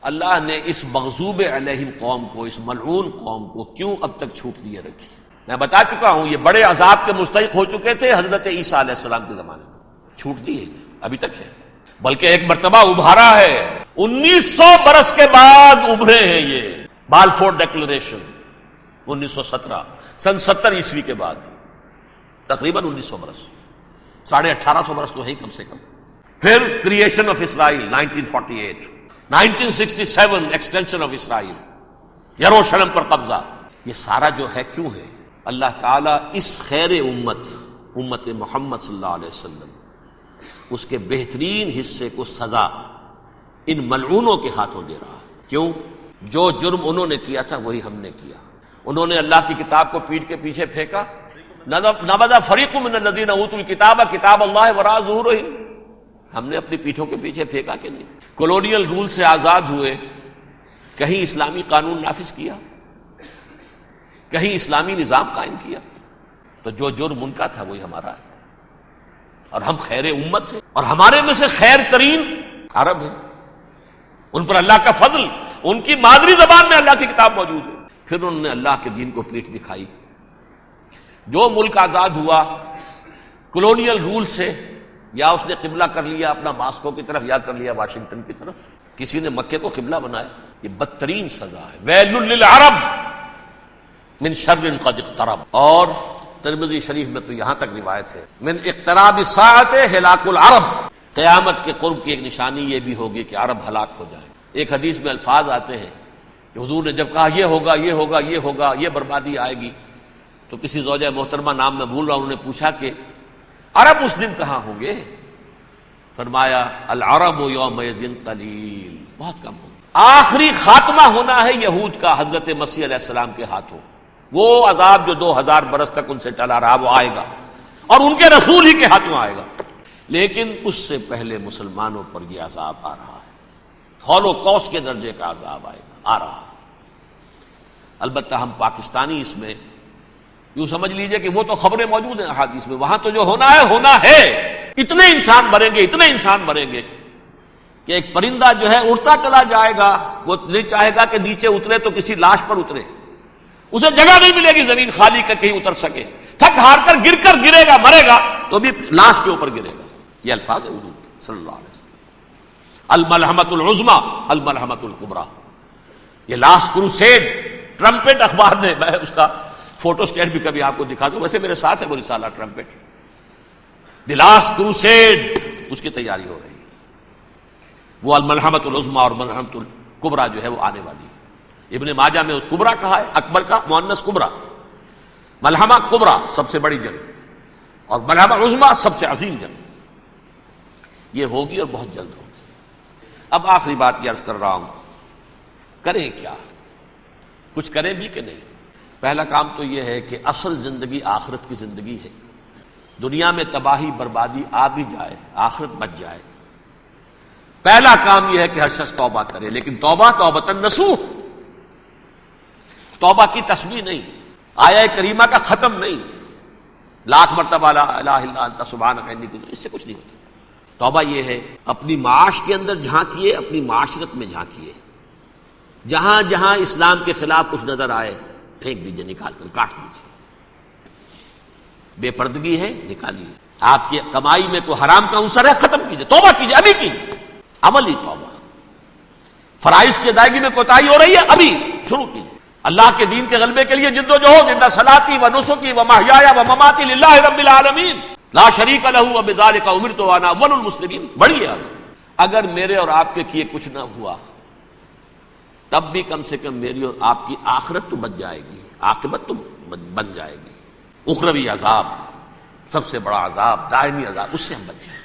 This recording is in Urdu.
اللہ نے اس مغضوب علیہم قوم کو، اس ملعون قوم کو کیوں اب تک چھوٹ دیے رکھی؟ میں بتا چکا ہوں یہ بڑے عذاب کے مستحق ہو چکے تھے حضرت عیسیٰ علیہ السلام کے زمانے میں، چھوٹ دی ہے ابھی تک ہے، بلکہ ایک مرتبہ ابھارا ہے، 1900 برس کے بعد ابھرے ہیں یہ بالفور ڈیکلریشن 1917 سن 70 عیسوی کے بعد، تقریباً 1900 برس، 1850 برس تو ہے ہی کم سے کم۔ پھر creation of Israel 1948، 1967 extension of Israel, یروشلم پر قبضہ، یہ سارا جو ہے کیوں ہے؟ اللہ تعالیٰ اس خیر امت محمد صلی اللہ علیہ وسلم اس کے بہترین حصے کو سزا ان ملعونوں کے ہاتھوں دے رہا ہے۔ کیوں؟ جو جرم انہوں نے کیا تھا وہی ہم نے کیا۔ انہوں نے اللہ کی کتاب کو پیٹھ کے پیچھے پھینکا، نبذ فریق من الذین اوتوا الکتاب کتاب اللہ وراء ظہورہم، ہم نے اپنی پیٹھوں کے پیچھے پھینکا کہ نہیں؟ کولونیل رول سے آزاد ہوئے، کہیں اسلامی قانون نافذ کیا، کہیں اسلامی نظام قائم کیا، تو جو جرم ان کا تھا وہی ہمارا ہے، اور ہم خیر امت ہیں، اور ہمارے میں سے خیر ترین عرب ہیں، ان پر اللہ کا فضل، ان کی مادری زبان میں اللہ کی کتاب موجود ہے۔ پھر انہوں نے اللہ کے دین کو پیٹھ دکھائی۔ جو ملک آزاد ہوا کولونیل رول سے، یا اس نے قبلہ کر لیا اپنا ماسکو کی طرف، یا کر لیا واشنگٹن کی طرف، کسی نے مکے کو قبلہ بنایا، یہ بدترین سزا ہے۔ ویل للعرب من شر قد اقترب، اور ترمذی شریف میں تو یہاں تک روایت ہے من اقتراب الساعۃ ہلاک العرب، قیامت کے قرب کی ایک نشانی یہ بھی ہوگی کہ عرب ہلاک ہو جائیں۔ ایک حدیث میں الفاظ آتے ہیں کہ حضور نے جب کہا یہ ہوگا یہ ہوگا یہ ہوگا، یہ بربادی آئے گی، تو کسی زوجہ محترمہ نام میں بھول رہا ہوں، انہوں نے پوچھا کہ عرب اس دن کہاں ہوں گے؟ فرمایا العرب یومئذ قلیل، بہت کم ہوں گے۔ آخری خاتمہ ہونا ہے یہود کا حضرت مسیح علیہ السلام کے ہاتھوں، وہ عذاب جو 2000 برس تک ان سے ٹلا رہا وہ آئے گا، اور ان کے رسول ہی کے ہاتھوں آئے گا۔ لیکن اس سے پہلے مسلمانوں پر یہ عذاب آ رہا ہے، ہولوکاسٹ کے درجے کا عذاب آ رہا ہے۔ البتہ ہم پاکستانی اس میں یوں سمجھ لیجئے کہ وہ تو خبریں موجود ہیں احادیث میں، وہاں تو جو ہونا ہے، اتنے انسان مریں گے، اتنے انسان مریں گے کہ ایک پرندہ جو ہے اڑتا چلا جائے گا، وہ نہیں چاہے گا کہ نیچے اترے تو کسی لاش پر اترے، اسے جگہ نہیں ملے گی زمین خالی کا کہیں اتر سکے، تھک ہار کر گرے گا، مرے گا تو بھی لاش کے اوپر گرے گا۔ یہ الفاظ ہے حضور کے صلی اللہ علیہ وسلم۔ الملحمۃ العظمی الملحمۃ الکبریٰ، یہ لاسٹ کروسیڈ، ٹرمپٹ اخبار نے، میں اس کا فوٹو اسٹیٹ بھی کبھی آپ کو دکھا دوں، ویسے میرے ساتھ ہے وہ رسالہ ٹرمپٹ، دی لاسٹ کروسیڈ، اس کی تیاری ہو رہی ہے۔ وہ الملحمۃ العظمی اور ملحمۃ الکبریٰ جو ہے وہ آنے والی ہے۔ ابن ماجہ میں کبریٰ کہا ہے، اکبر کا مؤنث کبریٰ، ملحمہ کبریٰ سب سے بڑی جنگ، اور ملحمہ عظمیٰ سب سے عظیم جنگ، یہ ہوگی اور بہت جلد ہوگی۔ اب آخری بات یہ عرض کر رہا ہوں، کریں کیا؟ کچھ کریں بھی کہ نہیں؟ پہلا کام تو یہ ہے کہ اصل زندگی آخرت کی زندگی ہے، دنیا میں تباہی بربادی آ بھی جائے، آخرت بچ جائے، پہلا کام یہ ہے کہ ہر شخص توبہ کرے، لیکن توبہ توبۃ نصوح، توبہ کی تسبیح نہیں، آیہ کریمہ کا ختم نہیں، لاکھ مرتبہ لا الہ الا انت سبحانک انی کنت، اس سے کچھ نہیں ہوتا۔ توبہ یہ ہے اپنی معاش کے اندر جھانکیے، اپنی معاشرت میں جھانکیے، جہاں جہاں اسلام کے خلاف کچھ نظر آئے پھینک دیجئے، نکال کر کاٹ دیجئے، بے پردگی ہے نکالیے، آپ کی کمائی میں کوئی حرام کا عنصر ہے ختم کیجئے، توبہ کیجئے، ابھی کیجئے، عملی توبہ۔ فرائض کی ادائیگی میں کوتاہی ہو رہی ہے، ابھی شروع کیجئے، اللہ کے دین کے غلبے کے لیے جد و جہد، ان صلاتی و نسکی و محیایا و مماتی للہ رب العالمین لا شریک لہ وبذالک امرت وانا اول المسلمین، بڑی ہے۔ اگر میرے اور آپ کے کیے کچھ نہ ہوا تب بھی کم سے کم میری اور آپ کی آخرت تو بچ جائے گی، عاقبت تو بن جائے گی، اخروی عذاب، سب سے بڑا عذاب، دائمی عذاب، اس سے ہم بچ جائیں۔